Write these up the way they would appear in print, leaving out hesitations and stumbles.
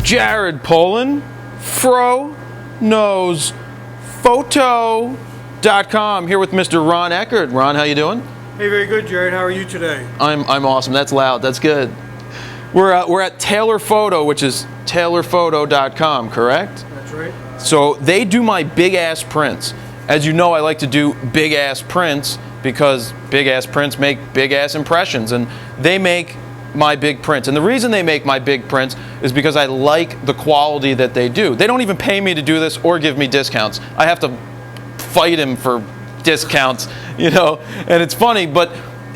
Jared Polin, Fro Knows Photo.com, here with Mr. Ron Eckert. Ron, how you doing? Hey, very good, Jared. How are you today? I'm awesome. That's loud. That's good. We're at Taylor Photo, which is taylorphoto.com, correct? That's right. So they do my big-ass prints. As you know, I like to do big-ass prints because big-ass prints make big-ass impressions, and they make my big prints. And the reason they make my big prints is because I like the quality that they do. They don't even pay me to do this or give me discounts. I have to fight him for discounts, you know, and it's funny, but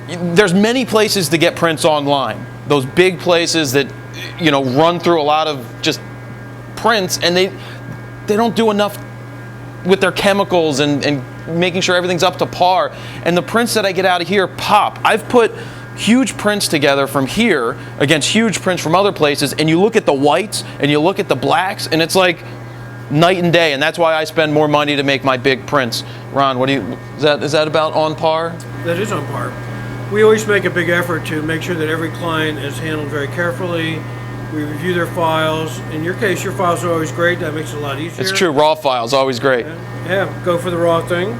there's many places to get prints online. Those big places that, you know, run through a lot of just prints, and they don't do enough with their chemicals and making sure everything's up to par. And the prints that I get out of here pop. I've put huge prints together from here against huge prints from other places, and you look at the whites and you look at the blacks, and it's like night and day. And that's why I spend more money to make my big prints. Ron, is that about on par? That is on par. We always make a big effort to make sure that every client is handled very carefully. We review their files. In your case, your files are always great. That makes it a lot easier. It's true. Raw files, always great. Yeah, go for the raw thing.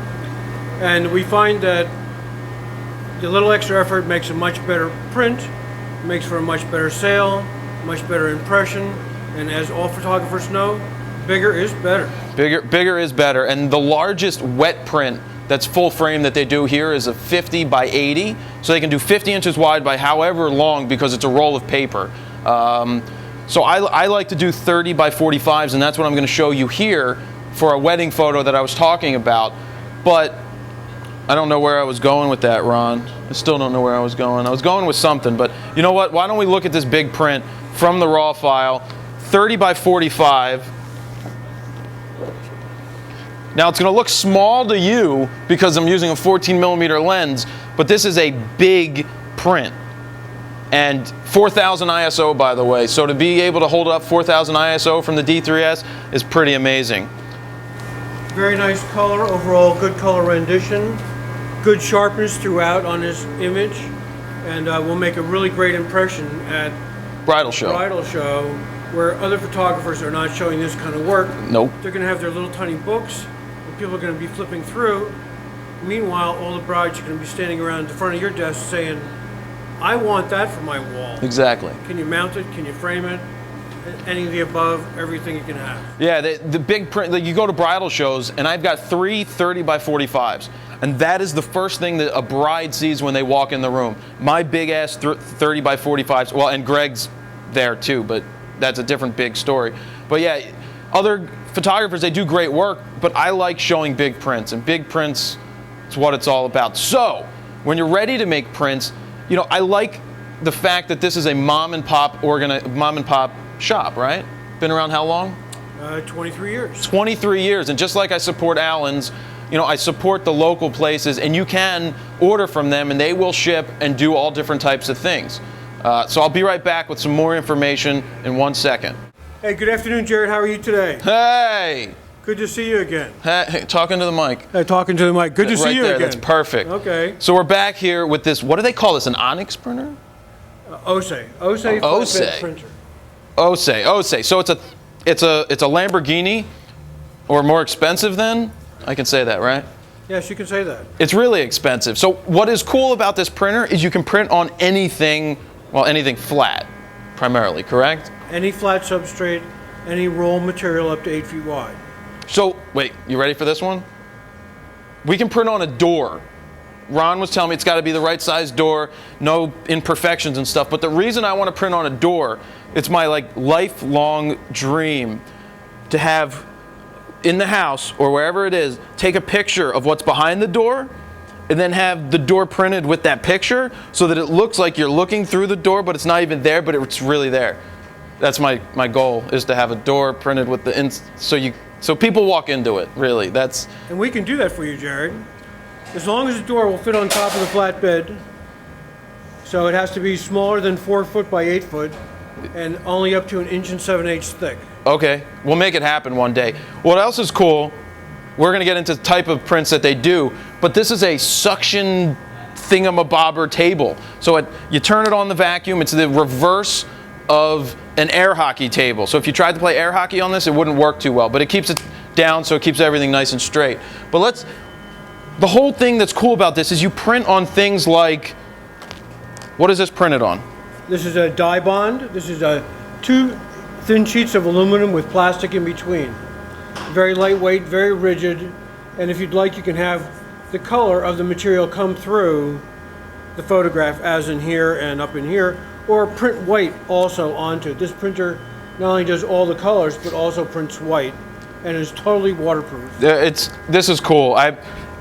And we find that the little extra effort makes a much better print, makes for a much better sale, much better impression, and as all photographers know, bigger is better. Bigger is better. And the largest wet print that's full frame that they do here is a 50 by 80. So they can do 50 inches wide by however long because it's a roll of paper. So I like to do 30 by 45s, and that's what I'm going to show you here for a wedding photo that I was talking about. But I don't know where I was going with that, Ron. I still don't know where I was going. I was going with something, but you know what? Why don't we look at this big print from the raw file, 30 by 45. Now it's going to look small to you because I'm using a 14mm lens, but this is a big print. And 4000 ISO, by the way. So to be able to hold up 4000 ISO from the D3S is pretty amazing. Very nice color, overall good color rendition. Good sharpness throughout on this image, and will make a really great impression at bridal show. Where other photographers are not showing this kind of work. Nope. They're going to have their little tiny books, and people are going to be flipping through. Meanwhile, all the brides are going to be standing around the front of your desk saying, I want that for my wall. Exactly. Can you mount it? Can you frame it? Any of the above, everything you can have. Yeah, the big print, like you go to bridal shows, and I've got 3 30 by 45s. And that is the first thing that a bride sees when they walk in the room. My big ass 30 by 45s, well, and Greg's there too, but that's a different big story. But yeah, other photographers, they do great work, but I like showing big prints, and big prints is what it's all about. So, when you're ready to make prints, you know, I like the fact that this is a mom and pop shop, right? Been around how long? 23 years. 23 years, and just like I support Allen's, you know, I support the local places, and you can order from them, and they will ship and do all different types of things. So I'll be right back with some more information in 1 second. Hey, good afternoon, Jared. How are you today? Hey! Good to see you again. Hey, talking to the mic. Hey, talking to the mic. Good to see you there, again. That's perfect. Okay. So we're back here with this, what do they call this, an Onyx printer? Osei flatbed printer. Osei. So it's a Lamborghini, or more expensive than? I can say that, right? Yes, you can say that. It's really expensive. So what is cool about this printer is you can print on anything, well, anything flat, primarily, correct? Any flat substrate, any roll material up to 8 feet wide. So, wait, you ready for this one? We can print on a door. Ron was telling me it's got to be the right size door, no imperfections and stuff. But the reason I want to print on a door, it's my like lifelong dream to have in the house or wherever it is, take a picture of what's behind the door and then have the door printed with that picture so that it looks like you're looking through the door, but it's not even there, but it's really there. That's my goal, is to have a door printed with so people walk into it, really. And we can do that for you, Jared. As long as the door will fit on top of the flatbed, so it has to be smaller than 4 foot by 8 foot, and only up to 1 7/8 inches thick. Okay, we'll make it happen one day. What else is cool, we're going to get into the type of prints that they do, but this is a suction thingamabobber table. So you turn it on the vacuum, it's the reverse of an air hockey table. So if you tried to play air hockey on this, it wouldn't work too well. But it keeps it down, so it keeps everything nice and straight. But the whole thing that's cool about this is you print on things like, what is this printed on? This is a die bond. This is 2 thin sheets of aluminum with plastic in between. Very lightweight, very rigid, and if you'd like, you can have the color of the material come through the photograph, as in here and up in here, or print white also onto it. This printer not only does all the colors, but also prints white, and is totally waterproof. This is cool.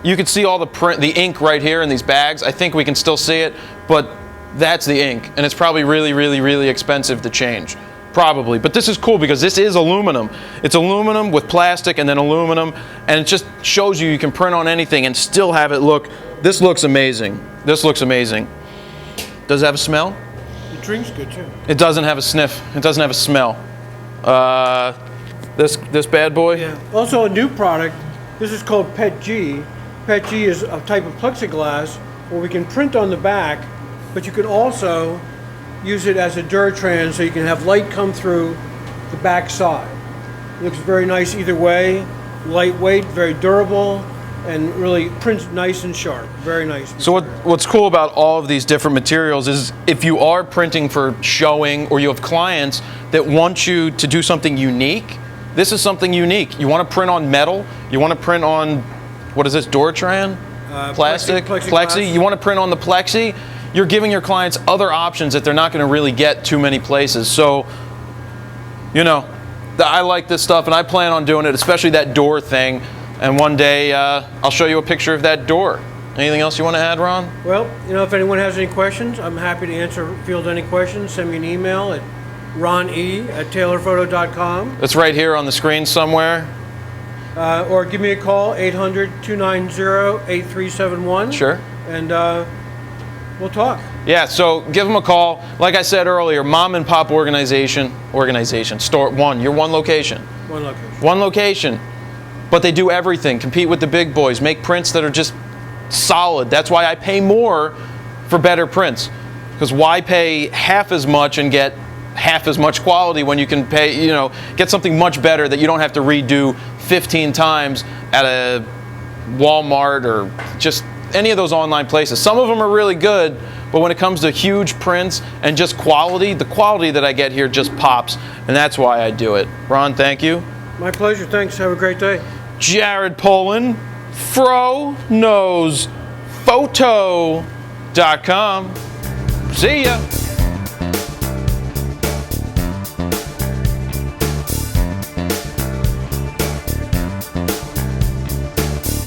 You can see all the ink right here in these bags. I think we can still see it, but that's the ink, and it's probably really, really, really expensive to change. Probably, but this is cool because this is aluminum. It's aluminum with plastic and then aluminum, and it just shows you can print on anything and still have it look. This looks amazing. This looks amazing. Does it have a smell? It drinks good too. It doesn't have a sniff. It doesn't have a smell. This bad boy. Yeah. Also a new product. This is called PETG. PETG is a type of plexiglass where we can print on the back, but you can also use it as a Duratrans, so you can have light come through the back side. It looks very nice either way. Lightweight, very durable, and really prints nice and sharp. Very nice. So what's cool about all of these different materials is if you are printing for showing, or you have clients that want you to do something unique, this is something unique. You want to print on metal, you want to print on, what is this, Duratran? Plastic? Plexi. You want to print on the Plexi, you're giving your clients other options that they're not going to really get too many places. So, you know, I like this stuff, and I plan on doing it, especially that door thing. And one day, I'll show you a picture of that door. Anything else you want to add, Ron? Well, you know, if anyone has any questions, I'm happy to field any questions. Send me an email at ron.e@taylorphoto.com. It's right here on the screen somewhere. Or give me a call, 800-290-8371. Sure. And we'll talk. Yeah, so give them a call. Like I said earlier, mom and pop organization, store one. You're one location. One location. One location. But they do everything. Compete with the big boys. Make prints that are just solid. That's why I pay more for better prints. Because why pay half as much and get half as much quality when you can pay, you know, get something much better that you don't have to redo 15 times at a Walmart or just any of those online places. Some of them are really good, but when it comes to huge prints and just quality, the quality that I get here just pops, and that's why I do it. Ron, thank you. My pleasure. Thanks. Have a great day. Jared Polin, FroKnowsPhoto.com. See ya.